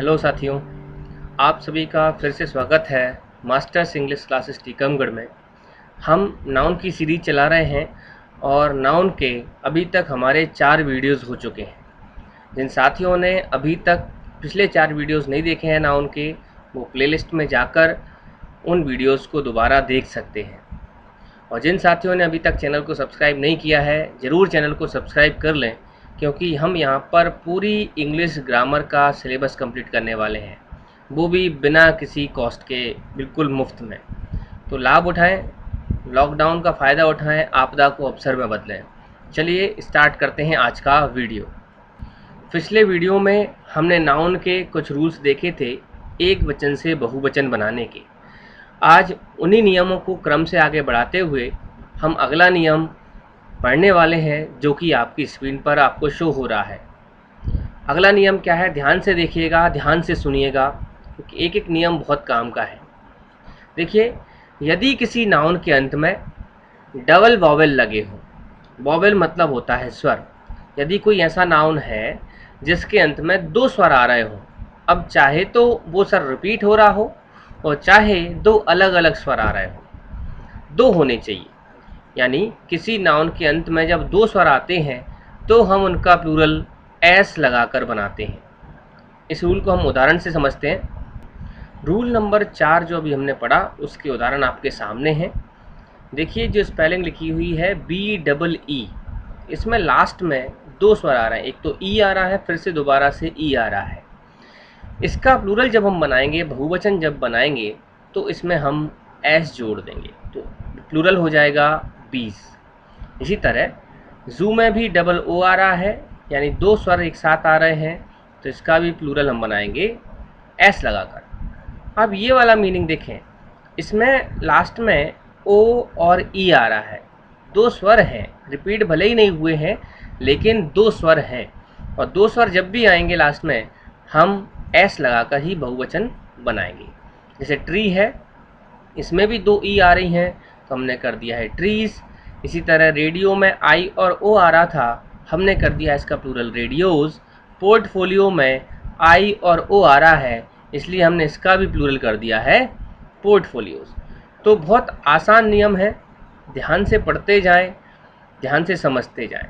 Hello साथियों, आप सभी का फिर से स्वागत है मास्टर्स इंग्लिश क्लासेस टीकमगढ़ में। हम नाउन की सीरीज चला रहे हैं और नाउन के अभी तक हमारे 4 वीडियोस हो चुके हैं। जिन साथियों ने अभी तक पिछले 4 वीडियोस नहीं देखे हैं नाउन के, वो प्लेलिस्ट में जाकर उन वीडियोस को दोबारा देख सकते हैं। और जिन साथियों ने अभी तक चैनल को सब्सक्राइब नहीं किया है, ज़रूर चैनल को सब्सक्राइब कर लें, क्योंकि हम यहाँ पर पूरी इंग्लिश ग्रामर का सिलेबस कंप्लीट करने वाले हैं, वो भी बिना किसी कॉस्ट के, बिल्कुल मुफ्त में। तो लाभ उठाएं, लॉकडाउन का फ़ायदा उठाएं, आपदा को अवसर में बदलें। चलिए स्टार्ट करते हैं आज का वीडियो। पिछले वीडियो में हमने नाउन के कुछ रूल्स देखे थे एक वचन से बहुवचन बनाने के। आज उन्हीं नियमों को क्रम से आगे बढ़ाते हुए हम अगला नियम पढ़ने वाले हैं, जो कि आपकी स्क्रीन पर आपको शो हो रहा है। अगला नियम क्या है, ध्यान से देखिएगा, ध्यान से सुनिएगा, क्योंकि एक एक नियम बहुत काम का है। देखिए, यदि किसी नाउन के अंत में डबल वॉवेल लगे हो, वॉवेल मतलब होता है स्वर। यदि कोई ऐसा नाउन है जिसके अंत में 2 स्वर आ रहे हो, अब चाहे तो वो स्वर रिपीट हो रहा हो और चाहे 2 अलग अलग स्वर आ रहे हो, 2 होने चाहिए। यानी किसी नाउन के अंत में जब 2 स्वर आते हैं तो हम उनका प्लूरल एस लगाकर बनाते हैं। इस रूल को हम उदाहरण से समझते हैं। रूल नंबर 4 जो अभी हमने पढ़ा, उसके उदाहरण आपके सामने हैं। देखिए, जो स्पेलिंग लिखी हुई है BEE, इसमें लास्ट में 2 स्वर आ रहे हैं। एक तो ई आ रहा है, फिर से दोबारा से ई आ रहा है। इसका प्लूरल जब हम बनाएंगे, बहुवचन जब बनाएंगे, तो इसमें हम एस जोड़ देंगे, तो प्लूरल हो जाएगा 20। इसी तरह जू में भी डबल ओ आ रहा है, यानी 2 स्वर एक साथ आ रहे हैं, तो इसका भी प्लूरल हम बनाएंगे एस लगाकर। अब ये वाला मीनिंग देखें, इसमें लास्ट में ओ और ई आ रहा है, 2 स्वर हैं, रिपीट भले ही नहीं हुए हैं, लेकिन 2 स्वर हैं, और 2 स्वर जब भी आएंगे लास्ट में हम एस लगाकर ही बहुवचन बनाएंगे। जैसे ट्री है, इसमें भी 2 ई आ रही हैं, तो हमने कर दिया है ट्रीज। इसी तरह रेडियो में आई और ओ आ रहा था, हमने कर दिया इसका प्लूरल रेडियोज। पोर्टफोलियो में आई और ओ आ रहा है, इसलिए हमने इसका भी प्लूरल कर दिया है पोर्टफोलियोज। तो बहुत आसान नियम है, ध्यान से पढ़ते जाएं, ध्यान से समझते जाएं।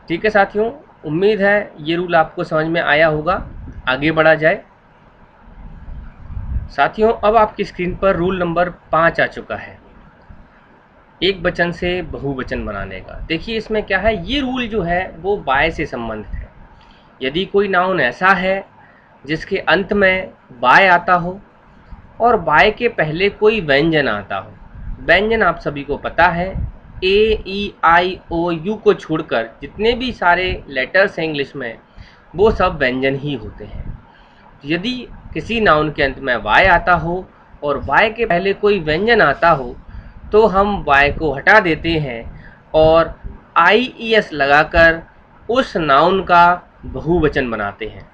ठीक है साथियों, उम्मीद है ये रूल आपको समझ में आया होगा। आगे बढ़ा जाए साथियों। अब आपकी स्क्रीन पर रूल नंबर 5 आ चुका है, एक वचन से बहुवचन बनाने का। देखिए, इसमें क्या है, ये रूल जो है वो बाय से संबंधित है। यदि कोई नाउन ऐसा है जिसके अंत में बाय आता हो और बाय के पहले कोई व्यंजन आता हो, व्यंजन आप सभी को पता है, ए ई आई ओ यू को छोड़कर जितने भी सारे लेटर्स हैं इंग्लिश में, वो सब व्यंजन ही होते हैं। यदि किसी नाउन के अंत में वाय आता हो और वाय के पहले कोई व्यंजन आता हो, तो हम वाय को हटा देते हैं और IES लगाकर उस नाउन का बहुवचन बनाते हैं।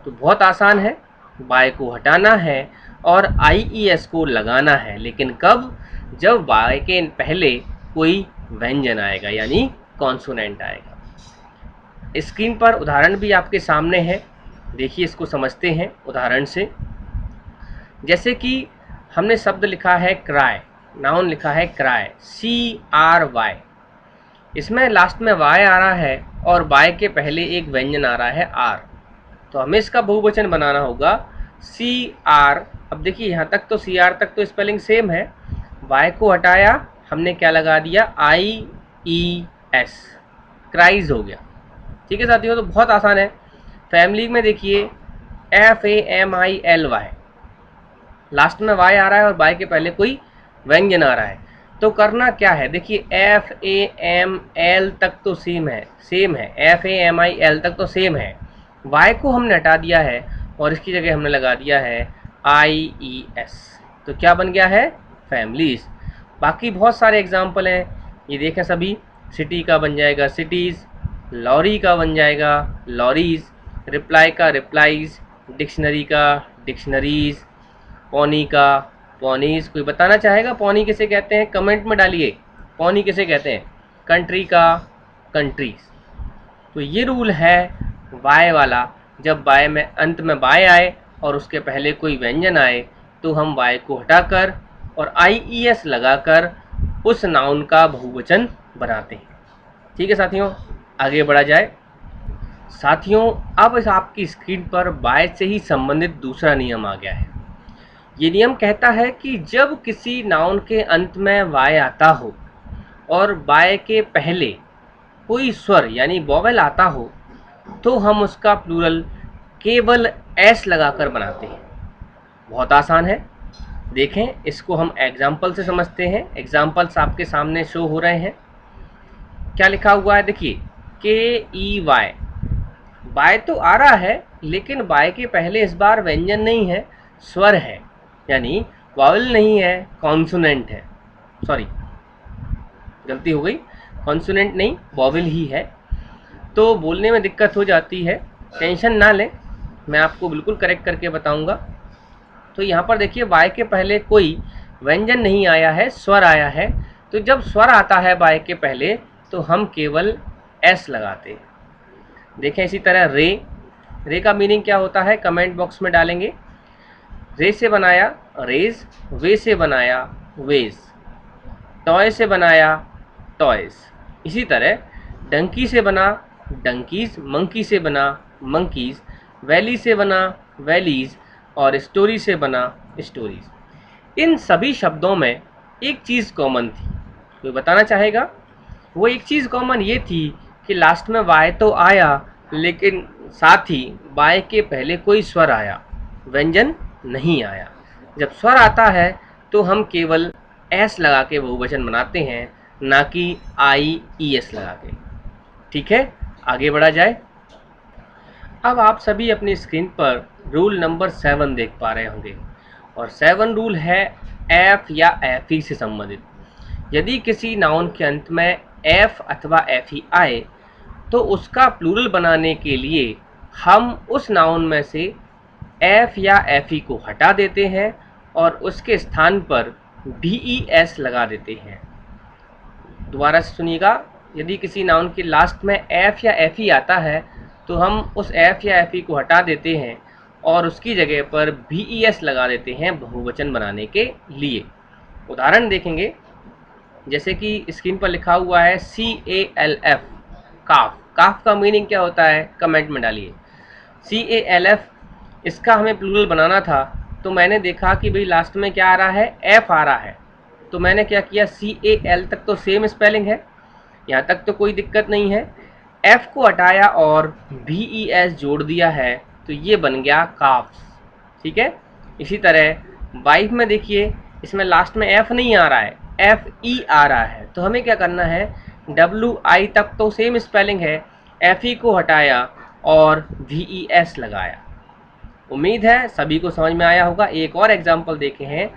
तो बहुत आसान है, वाय को हटाना है और IES को लगाना है, लेकिन कब? जब वाय के पहले कोई व्यंजन आएगा, यानी कॉन्सोनेंट आएगा। स्क्रीन पर उदाहरण भी आपके सामने है, देखिए इसको समझते हैं उदाहरण से। जैसे कि हमने शब्द लिखा है क्राई, नाउन लिखा है क्राई, CRY, इसमें लास्ट में वाय आ रहा है और वाय के पहले एक व्यंजन आ रहा है R, तो हमें इसका बहुवचन बनाना होगा CR। अब देखिए, यहाँ तक तो CR तक तो स्पेलिंग सेम है, वाय को हटाया, हमने क्या लगा दिया, IES, क्राइज हो गया। ठीक है साथियों, तो बहुत आसान है। फैमिली में देखिए FAMILY, लास्ट में वाई आ रहा है और वाई के पहले कोई व्यंजन आ रहा है, तो करना क्या है, देखिए FAML तक तो सेम है, FAMIL तक तो सेम है, वाई को हमने हटा दिया है और इसकी जगह हमने लगा दिया है IES, तो क्या बन गया है, फैमिलीज। बाकी बहुत सारे एग्जाम्पल हैं, ये देखें सभी। सिटी का बन जाएगा सिटीज़, लॉरी का बन जाएगा लॉरीज, रिप्लाई का रिप्लाईज, डिक्शनरी का डिक्शनरीज, पौनी का पौनीज। कोई बताना चाहेगा पौनी किसे कहते हैं? कमेंट में डालिए, पौनी किसे कहते हैं। कंट्री का कंट्रीज। तो ये रूल है वाय वाला, जब वाय में अंत में वाय आए और उसके पहले कोई व्यंजन आए तो हम y को हटाकर और IES लगाकर उस नाउन का बहुवचन बनाते हैं। ठीक है साथियों, आगे बढ़ा जाए। साथियों, अब इस आपकी स्क्रीन पर बाय से ही संबंधित दूसरा नियम आ गया है। ये नियम कहता है कि जब किसी नाउन के अंत में वाय आता हो और बाय के पहले कोई स्वर यानी वॉवेल आता हो तो हम उसका प्लूरल केवल एस लगाकर बनाते हैं। बहुत आसान है, देखें इसको हम एग्जाम्पल से समझते हैं। एग्जाम्पल्स आपके सामने शो हो रहे हैं। क्या लिखा हुआ है देखिए, KEY। बाय तो आ रहा है लेकिन बाय के पहले इस बार व्यंजन नहीं है, स्वर है, यानी वावल नहीं है, कॉन्सोनेंट है। सॉरी, गलती हो गई, कॉन्सोनेंट नहीं वावल ही है, तो बोलने में दिक्कत हो जाती है। टेंशन ना लें, मैं आपको बिल्कुल करेक्ट करके बताऊंगा। तो यहाँ पर देखिए बाय के पहले कोई व्यंजन नहीं आया है, स्वर आया है। तो जब स्वर आता है बाय के पहले तो हम केवल एस लगाते हैं। देखें इसी तरह रे का मीनिंग क्या होता है कमेंट बॉक्स में डालेंगे। रे से बनाया रेज, वे से बनाया वेज, टॉय से बनाया टॉयज। इसी तरह डंकी से बना डंकीज, मंकी से बना मंकीज, वैली से बना वैलीज और स्टोरी से बना स्टोरीज। इन सभी शब्दों में एक चीज़ कॉमन थी, कोई बताना चाहेगा? वो एक चीज़ कॉमन ये थी कि लास्ट में वाय तो आया लेकिन साथ ही वाय के पहले कोई स्वर आया, व्यंजन नहीं आया। जब स्वर आता है तो हम केवल एस लगा के बहुवचन बनाते हैं, ना कि IES लगा के। ठीक है, आगे बढ़ा जाए। अब आप सभी अपनी स्क्रीन पर रूल नंबर 7 देख पा रहे होंगे और 7 रूल है एफ या एफ ई से संबंधित। यदि किसी नाउन के अंत में एफ अथवा एफ ई आए तो उसका प्लूरल बनाने के लिए हम उस नाउन में से एफ या एफ ई को हटा देते हैं और उसके स्थान पर VES लगा देते हैं। दोबारा से सुनिएगा, यदि किसी नाउन के लास्ट में एफ या एफ ई आता है तो हम उस एफ या एफ ई को हटा देते हैं और उसकी जगह पर VES लगा देते हैं बहुवचन बनाने के लिए। उदाहरण देखेंगे, जैसे कि स्क्रीन पर लिखा हुआ है CALF, काफ। काफ का मीनिंग क्या होता है कमेंट में डालिए। CALF, इसका हमें प्लूरल बनाना था तो मैंने देखा कि भाई लास्ट में क्या आ रहा है, एफ आ रहा है, तो मैंने क्या किया, CAL तक तो सेम स्पेलिंग है, यहाँ तक तो कोई दिक्कत नहीं है। एफ को हटाया और VES जोड़ दिया है तो ये बन गया काफ्स। ठीक है, इसी तरह वाइफ में देखिए, इसमें लास्ट में एफ नहीं आ रहा है, FE आ रहा है, तो हमें क्या करना है, WI तक तो सेम स्पेलिंग है, FE को हटाया और VES लगाया। उम्मीद है सभी को समझ में आया होगा। एक और एग्जांपल देखे हैं,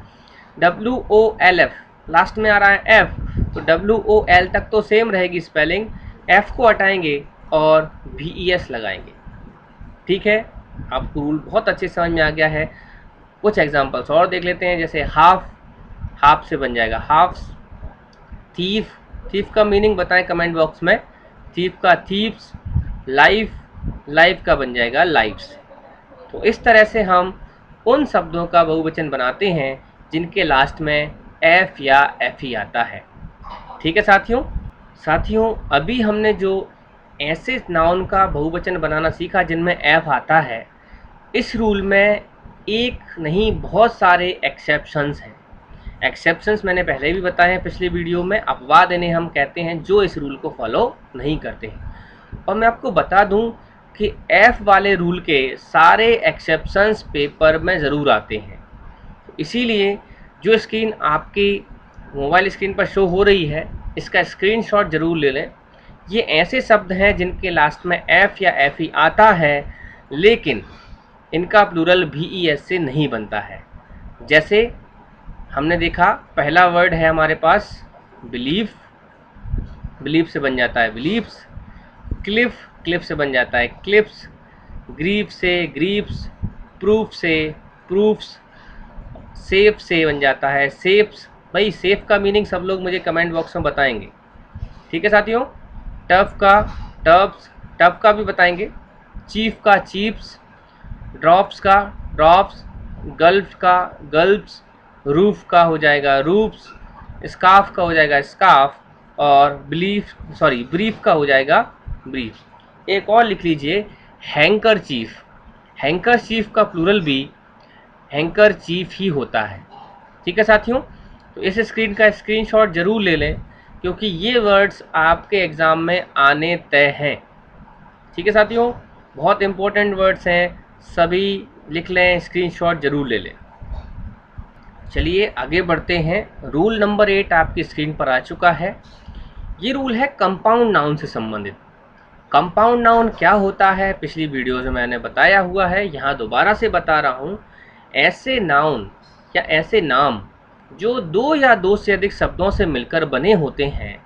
WOLF, लास्ट में आ रहा है F, तो WOL तक तो सेम रहेगी स्पेलिंग, F को हटाएंगे और VES लगाएंगे। ठीक है, आपको रूल बहुत अच्छे समझ में आ गया है। कुछ एग्जांपल्स और देख लेते हैं, जैसे हाफ, हाफ से बन जाएगा हाफ्स। थीफ, थीफ का मीनिंग बताएं कमेंट बॉक्स में। थीफ का थीव्स। लाइफ, लाइफ का बन जाएगा लाइफ्स। तो इस तरह से हम उन शब्दों का बहुवचन बनाते हैं जिनके लास्ट में एफ या एफ ई आता है। ठीक है साथियों, अभी हमने जो ऐसे नाउन का बहुवचन बनाना सीखा जिनमें एफ आता है, इस रूल में एक नहीं बहुत सारे एक्सेप्शंस हैं। एक्सेप्शंस मैंने पहले भी बताए हैं पिछली वीडियो में, अपवाद इन्हें हम कहते हैं जो इस रूल को फॉलो नहीं करते हैं। और मैं आपको बता दूं कि एफ वाले रूल के सारे एक्सेप्शंस पेपर में ज़रूर आते हैं। इसीलिए जो स्क्रीन आपकी मोबाइल स्क्रीन पर शो हो रही है, इसका स्क्रीनशॉट ज़रूर ले लें। ये ऐसे शब्द हैं जिनके लास्ट में एफ या एफ ई आता है लेकिन इनका प्लूरल VES से नहीं बनता है। जैसे हमने देखा, पहला वर्ड है हमारे पास बिलीफ, बिलीफ से बन जाता है बिलीफ्स। क्लिफ, क्लिफ से बन जाता है क्लिप्स। ग्रीफ से ग्रीफ्स। प्रूफ से प्रूफ्स। सेफ से बन जाता है सेफ्स। भाई सेफ का मीनिंग सब लोग मुझे कमेंट बॉक्स में बताएंगे। ठीक है साथियों, टफ का टफ्स, टफ का भी बताएंगे। चीफ का चीप्स। ड्रॉप्स का ड्रॉप्स, गल्फ का गल्फ्स, रूफ का हो जाएगा रूफ्स, स्कार्फ का हो जाएगा स्कार्फ, और ब्रीफ का हो जाएगा ब्रीफ। एक और लिख लीजिए, हैंकर चीफ। हैंकर चीफ का प्लूरल भी हैंकर चीफ ही होता है। ठीक है साथियों, तो इस स्क्रीन का स्क्रीनशॉट जरूर ले लें, क्योंकि ये वर्ड्स आपके एग्ज़ाम में आने तय हैं। ठीक है साथियों, बहुत इंपॉर्टेंट वर्ड्स हैं, सभी लिख लें, स्क्रीनशॉट जरूर ले लें। चलिए आगे बढ़ते हैं। रूल नंबर 8 आपकी स्क्रीन पर आ चुका है। ये रूल है कंपाउंड नाउन से संबंधित। कंपाउंड नाउन क्या होता है, पिछली वीडियोज़ में मैंने बताया हुआ है, यहाँ दोबारा से बता रहा हूँ। ऐसे नाउन या ऐसे नाम जो दो या दो से अधिक शब्दों से मिलकर बने होते हैं,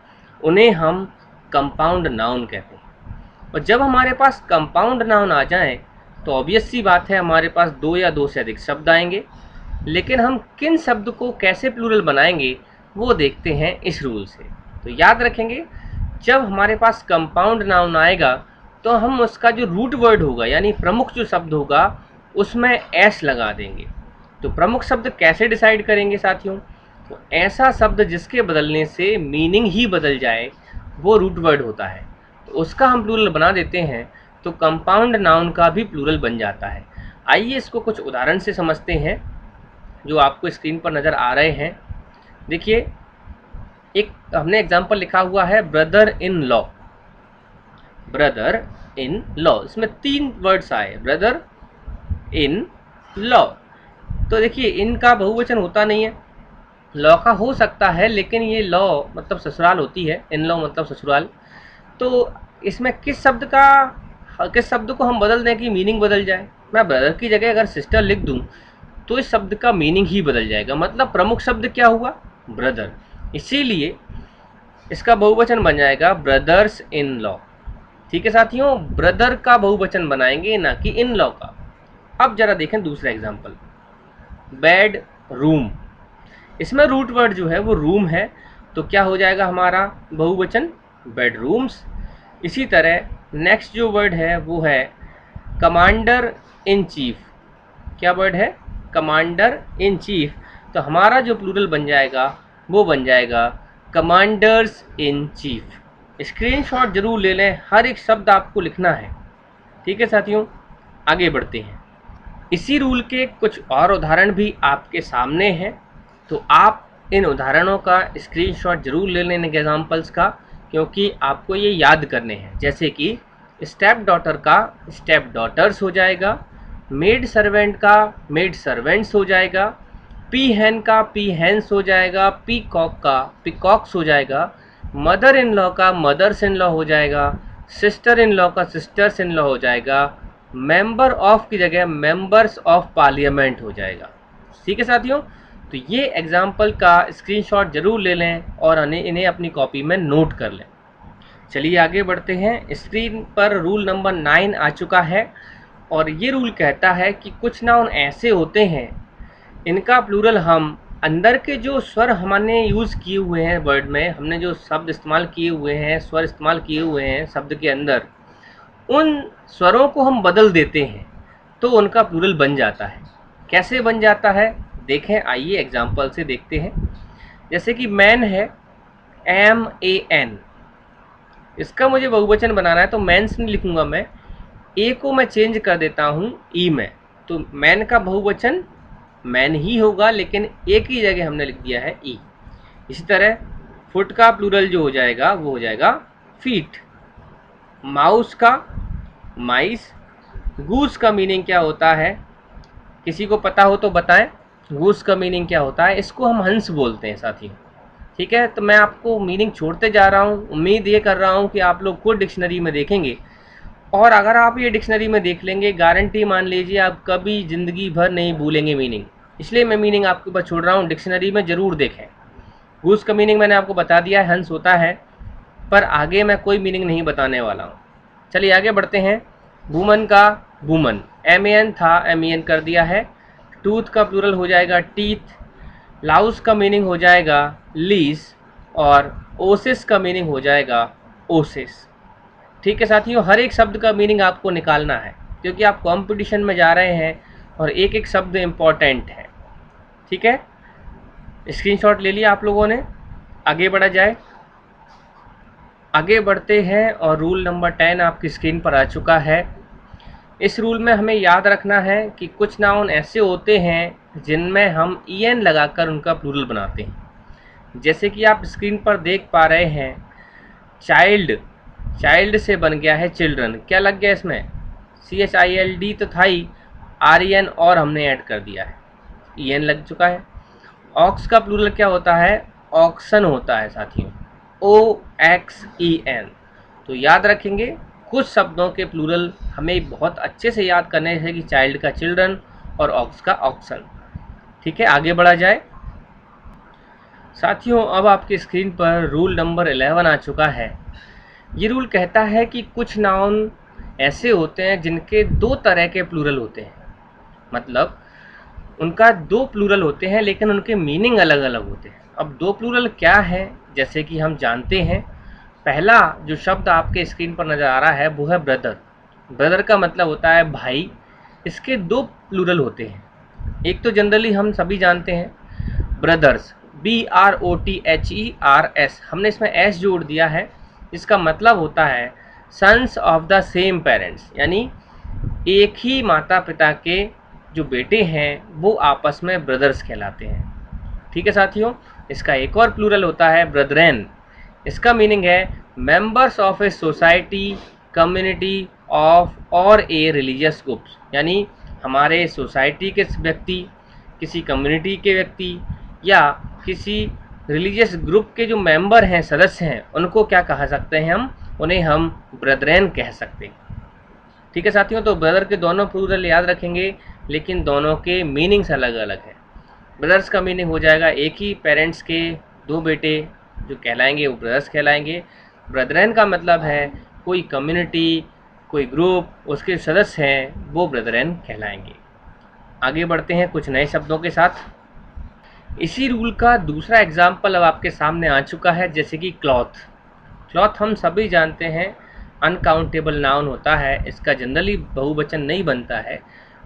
उन्हें हम कंपाउंड नाउन कहते हैं। और जब हमारे पास कंपाउंड नाउन आ जाएं, तो ऑब्वियस सी बात है हमारे पास दो या दो से अधिक शब्द आएंगे। लेकिन हम किन शब्द को कैसे प्लूरल बनाएंगे वो देखते हैं इस रूल से। तो याद रखेंगे, जब हमारे पास कंपाउंड नाउन आएगा तो हम उसका जो रूट वर्ड होगा यानी प्रमुख जो शब्द होगा उसमें एस लगा देंगे। तो प्रमुख शब्द कैसे डिसाइड करेंगे साथियों? तो ऐसा शब्द जिसके बदलने से मीनिंग ही बदल जाए वो रूट वर्ड होता है, तो उसका हम प्लूरल बना देते हैं, तो कंपाउंड नाउन का भी प्लूरल बन जाता है। आइए इसको कुछ उदाहरण से समझते हैं जो आपको स्क्रीन पर नज़र आ रहे हैं। देखिए, एक हमने एग्जाम्पल लिखा हुआ है brother in law. Brother in law, इसमें 3 वर्ड्स आए, ब्रदर इन लॉ। तो देखिए, इनका बहुवचन होता नहीं है, लॉ का हो सकता है, लेकिन ये लॉ मतलब ससुराल होती है, इन लॉ मतलब ससुराल। तो इसमें किस शब्द को हम बदल दें कि मीनिंग बदल जाए? मैं ब्रदर की जगह अगर सिस्टर लिख दूं तो इस शब्द का मीनिंग ही बदल जाएगा। मतलब प्रमुख शब्द क्या हुआ? ब्रदर। इसीलिए इसका बहुवचन बन जाएगा ब्रदर्स इन लॉ। ठीक है साथियों, ब्रदर का बहुवचन बनाएंगे ना कि इन लॉ का। अब जरा देखें दूसरा एग्जाम्पल, बेड रूम। इसमें रूट वर्ड जो है वो रूम है, तो क्या हो जाएगा हमारा बहुवचन? बेडरूम्स। इसी तरह नेक्स्ट जो वर्ड है वो है कमांडर इन चीफ। क्या वर्ड है? Commander in chief. तो हमारा जो प्लूरल बन जाएगा वो बन जाएगा कमांडर्स इन चीफ। स्क्रीनशॉट जरूर ले लें, हर एक शब्द आपको लिखना है। ठीक है साथियों, आगे बढ़ते हैं। इसी रूल के कुछ और उदाहरण भी आपके सामने हैं, तो आप इन उदाहरणों का स्क्रीनशॉट जरूर ले लें एग्जाम्पल्स का, क्योंकि आपको ये याद करने हैं। जैसे कि स्टेप डॉटर का स्टेप डॉटर्स हो जाएगा, मेड सर्वेंट का मेड सर्वेंट्स हो जाएगा, पी हैन का पी हैंस हो जाएगा, पीकॉक का पीकॉक्स हो जाएगा, मदर इन लॉ का मदर्स इन लॉ हो जाएगा, सिस्टर इन लॉ का सिस्टर्स इन लॉ हो जाएगा, मेंबर ऑफ की जगह मेंबर्स ऑफ पार्लियामेंट हो जाएगा। ठीक है साथियों, तो ये एग्जाम्पल का स्क्रीनशॉट जरूर ले लें और इन्हें अपनी कॉपी में नोट कर लें। चलिए आगे बढ़ते हैं। स्क्रीन पर रूल नंबर 9 आ चुका है, और ये रूल कहता है कि कुछ नाउन ऐसे होते हैं, इनका प्लूरल हम अंदर के जो स्वर हमने यूज़ किए हुए हैं वर्ड में, हमने जो शब्द इस्तेमाल किए हुए हैं, स्वर इस्तेमाल किए हुए हैं शब्द के अंदर, उन स्वरों को हम बदल देते हैं तो उनका प्लूरल बन जाता है। कैसे बन जाता है देखें, आइए एग्जाम्पल से देखते हैं। जैसे कि मैन है, MAN, इसका मुझे बहुवचन बनाना है तो मैंस नहीं लिखूंगा मैं, ए को मैं चेंज कर देता हूँ ई में, तो मैन का बहुवचन मैन ही होगा, लेकिन ए की जगह हमने लिख दिया है ई। इसी तरह फुट का प्लूरल जो हो जाएगा वो हो जाएगा फीट। माउस का माइस। गूस का मीनिंग क्या होता है, किसी को पता हो तो बताएं, गूस का मीनिंग क्या होता है? इसको हम हंस बोलते हैं साथियों। ठीक है, तो मैं आपको मीनिंग छोड़ते जा रहा हूँ, उम्मीद ये कर रहा हूँ कि आप लोग खुद डिक्शनरी में देखेंगे, और अगर आप ये डिक्शनरी में देख लेंगे, गारंटी मान लीजिए आप कभी ज़िंदगी भर नहीं भूलेंगे मीनिंग। इसलिए मैं मीनिंग आपके ऊपर छोड़ रहा हूँ, डिक्शनरी में ज़रूर देखें। गूस का मीनिंग मैंने आपको बता दिया है, हंस होता है, पर आगे मैं कोई मीनिंग नहीं बताने वाला हूँ। चलिए आगे बढ़ते हैं। वुमन का वुमन, MAN था MEN कर दिया है। टूथ का प्लूरल हो जाएगा टीथ। लाउस का मीनिंग हो जाएगा लीस, और ओसिस का मीनिंग हो जाएगा ओसिस। ठीक है साथियों, हर एक शब्द का मीनिंग आपको निकालना है, क्योंकि आप कंपटीशन में जा रहे हैं और एक एक शब्द इम्पॉर्टेंट है। ठीक है, स्क्रीनशॉट ले लिया आप लोगों ने। आगे बढ़ा जाए। आगे बढ़ते हैं और रूल नंबर 10 आपकी स्क्रीन पर आ चुका है। इस रूल में हमें याद रखना है कि कुछ नाउन ऐसे होते हैं जिनमें हम en लगाकर उनका प्लूरल बनाते हैं। जैसे कि आप स्क्रीन पर देख पा रहे हैं, चाइल्ड, चाइल्ड से बन गया है चिल्ड्रन। क्या लग गया इसमें? CHILD तो था ही, REN और हमने ऐड कर दिया है, EN लग चुका है। ऑक्स का प्लूरल क्या होता है? ऑक्सन होता है साथियों, OXEN। तो याद रखेंगे, कुछ शब्दों के प्लूरल हमें बहुत अच्छे से याद करने हैं कि चाइल्ड का चिल्ड्रन और ऑक्स का ऑक्सन। ठीक है, आगे बढ़ा जाए साथियों। अब आपकी स्क्रीन पर रूल नंबर 11 आ चुका है। ये रूल कहता है कि कुछ नाउन ऐसे होते हैं जिनके दो तरह के प्लूरल होते हैं, मतलब उनका दो प्लूरल होते हैं लेकिन उनके मीनिंग अलग अलग होते हैं। अब दो प्लूरल क्या है, जैसे कि हम जानते हैं, पहला जो शब्द आपके स्क्रीन पर नज़र आ रहा है वो है ब्रदर। ब्रदर का मतलब होता है भाई। इसके दो प्लूरल होते हैं। एक तो जनरली हम सभी जानते हैं, ब्रदर्स, BROTHERS, हमने इसमें एस जोड़ दिया है। इसका मतलब होता है sons of the same parents, यानी एक ही माता पिता के जो बेटे हैं वो आपस में ब्रदर्स कहलाते हैं। ठीक है साथियों, इसका एक और प्लूरल होता है ब्रदरेन। इसका मीनिंग है members of a society, community of और ए रिलीजियस ग्रुप्स, यानी हमारे सोसाइटी के व्यक्ति, किसी कम्युनिटी के व्यक्ति या किसी रिलीजियस ग्रुप के जो मेंबर हैं, सदस्य हैं, उनको क्या कहा सकते हैं? उन्हें हम ब्रदरेन कह सकते हैं। ठीक है साथियों, तो ब्रदर के दोनों प्लूरल याद रखेंगे लेकिन दोनों के मीनिंग्स अलग अलग हैं। ब्रदर्स का मीनिंग हो जाएगा एक ही पेरेंट्स के दो बेटे जो कहलाएंगे वो ब्रदर्स कहलाएंगे। ब्रदरेन का मतलब है कोई कम्युनिटी, कोई ग्रुप, उसके सदस्य हैं वो ब्रदरेन कहलाएंगे। आगे बढ़ते हैं कुछ नए शब्दों के साथ। इसी रूल का दूसरा एग्जाम्पल अब आपके सामने आ चुका है, जैसे कि क्लॉथ। क्लॉथ हम सभी जानते हैं अनकाउंटेबल नाउन होता है, इसका जनरली बहुवचन नहीं बनता है,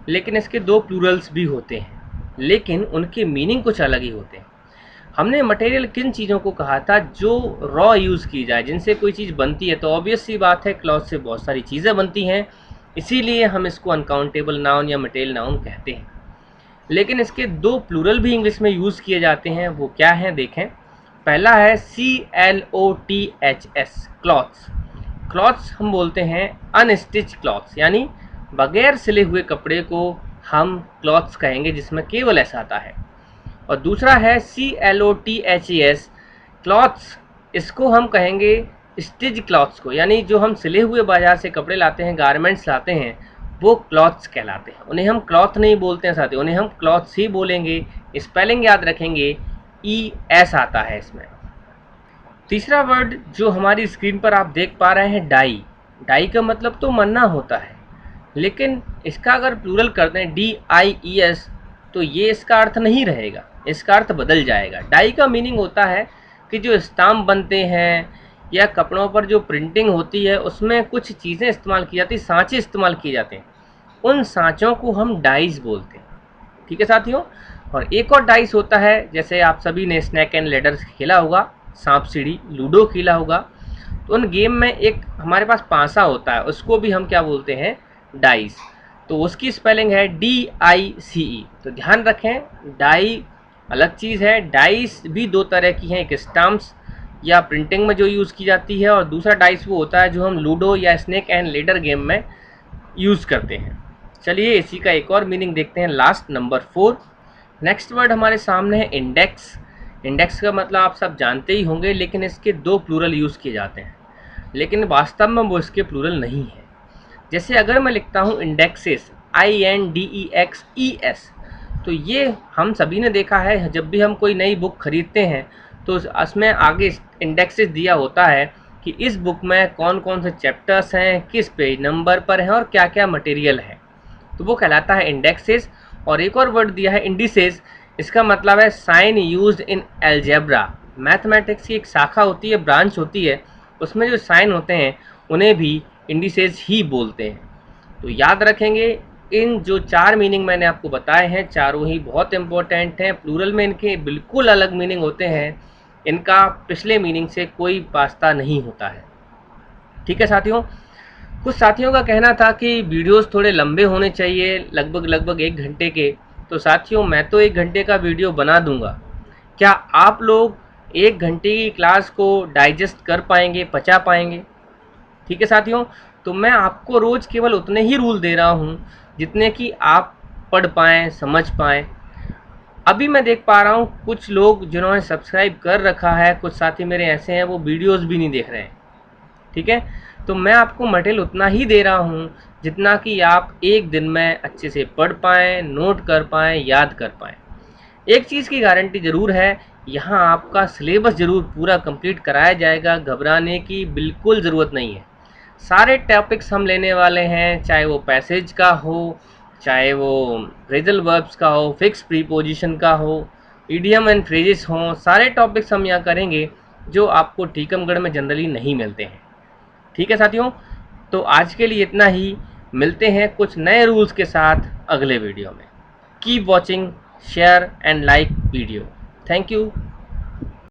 लेकिन इसके दो प्लूरल्स भी होते हैं, लेकिन उनके मीनिंग कुछ अलग ही होते हैं। हमने मटेरियल किन चीज़ों को कहा था? जो रॉ यूज़ की जाए, जिनसे कोई चीज़ बनती है, तो ऑब्वियस सी बात है क्लॉथ से बहुत सारी चीज़ें बनती हैं, इसीलिए हम इसको अनकाउंटेबल नाउन या मटेरियल नाउन कहते हैं। लेकिन इसके दो प्लूरल भी इंग्लिश में यूज़ किए जाते हैं, वो क्या हैं देखें। पहला है CLOTHS, क्लॉथ्स। क्लॉथ्स हम बोलते हैं अनस्टिच क्लॉथ्स, यानी बगैर सिले हुए कपड़े को हम क्लॉथ्स कहेंगे जिसमें केवल ऐसा आता है। और दूसरा है CLOTHES, क्लॉथ्स। इसको हम कहेंगे स्टिच क्लॉथ्स को, यानी जो हम सिले हुए बाजार से कपड़े लाते हैं, गारमेंट्स लाते हैं, वो क्लॉथ्स कहलाते हैं। उन्हें हम क्लॉथ नहीं बोलते हैं साथियों, उन्हें हम क्लॉथ्स ही बोलेंगे। स्पेलिंग याद रखेंगे, ES आता है इसमें। तीसरा वर्ड जो हमारी स्क्रीन पर आप देख पा रहे हैं, डाई। डाई का मतलब तो मन्ना होता है, लेकिन इसका अगर प्लूरल करते हैं DIES तो ये इसका अर्थ नहीं रहेगा, इसका अर्थ बदल जाएगा। डाई का मीनिंग होता है कि जो स्टाम्प बनते हैं या कपड़ों पर जो प्रिंटिंग होती है उसमें कुछ चीज़ें इस्तेमाल की जाती हैं, सांचे इस्तेमाल किए जाते हैं, उन सांचों को हम डाइस बोलते हैं। ठीक है साथियों, और एक और डाइस होता है, जैसे आप सभी ने स्नैक एंड लेडर खेला होगा, सांप सीढ़ी, लूडो खेला होगा, तो उन गेम में एक हमारे पास पासा होता है, उसको भी हम क्या बोलते हैं? डाइस। तो उसकी स्पेलिंग है DICE। तो ध्यान रखें, डाई अलग चीज़ है, डाइस भी दो तरह की हैं, एक स्टाम्प्स या प्रिंटिंग में जो यूज़ की जाती है, और दूसरा डाइस वो होता है जो हम लूडो या स्नैक एंड लेडर गेम में यूज़ करते हैं। चलिए इसी का एक और मीनिंग देखते हैं, लास्ट नंबर 4। नेक्स्ट वर्ड हमारे सामने है इंडेक्स। इंडेक्स का मतलब आप सब जानते ही होंगे, लेकिन इसके दो प्लूरल यूज़ किए जाते हैं, लेकिन वास्तव में वो इसके प्लूरल नहीं है। जैसे अगर मैं लिखता हूँ इंडेक्सेस, INDEXES, तो ये हम सभी ने देखा है, जब भी हम कोई नई बुक खरीदते हैं तो उसमें आगे इंडेक्सेस दिया होता है कि इस बुक में कौन कौन से चैप्टर्स हैं, किस पेज नंबर पर हैं और क्या क्या मटेरियल है, तो वो कहलाता है इंडेक्सेस। और एक और वर्ड दिया है इंडिसेस, इसका मतलब है sign used in algebra. Mathematics की एक शाखा होती है, ब्रांच होती है, उसमें जो साइन होते हैं उन्हें भी इंडिसेस ही बोलते हैं। तो याद रखेंगे, इन जो 4 मीनिंग मैंने आपको बताए हैं, चारों ही बहुत इम्पोर्टेंट हैं। प्लूरल में इनके बिल्कुल अलग मीनिंग होते हैं, इनका पिछले मीनिंग से कोई वास्ता नहीं होता है। ठीक है साथियों, कुछ साथियों का कहना था कि वीडियोस थोड़े लंबे होने चाहिए, लगभग 1 घंटे के। तो साथियों, मैं तो 1 घंटे का वीडियो बना दूंगा। क्या आप लोग 1 घंटे की क्लास को डाइजेस्ट कर पाएंगे, पचा पाएंगे? ठीक है साथियों, तो मैं आपको रोज़ केवल उतने ही रूल दे रहा हूँ जितने कि आप पढ़ पाएँ, समझ पाएँ। अभी मैं देख पा रहा हूँ कुछ लोग जिन्होंने सब्सक्राइब कर रखा है, कुछ साथी मेरे ऐसे हैं वो वीडियोस भी नहीं देख रहे हैं। ठीक है, तो मैं आपको मटेरियल उतना ही दे रहा हूँ जितना कि आप एक दिन में अच्छे से पढ़ पाएँ, नोट कर पाएँ, याद कर पाएँ। एक चीज़ की गारंटी ज़रूर है, यहाँ आपका सिलेबस ज़रूर पूरा कंप्लीट कराया जाएगा, घबराने की बिल्कुल ज़रूरत नहीं है। सारे टॉपिक्स हम लेने वाले हैं, चाहे वो पैसेज का हो, चाहे वो फ्रेजल वर्ब्स का हो, फिक्स प्रीपोजिशन का हो, इडियम एंड फ्रेजेस हों, सारे टॉपिक्स हम यहाँ करेंगे जो आपको टीकमगढ़ में जनरली नहीं मिलते हैं। ठीक है साथियों, तो आज के लिए इतना ही। मिलते हैं कुछ नए रूल्स के साथ अगले वीडियो में। Keep watching, share and like video. Thank you.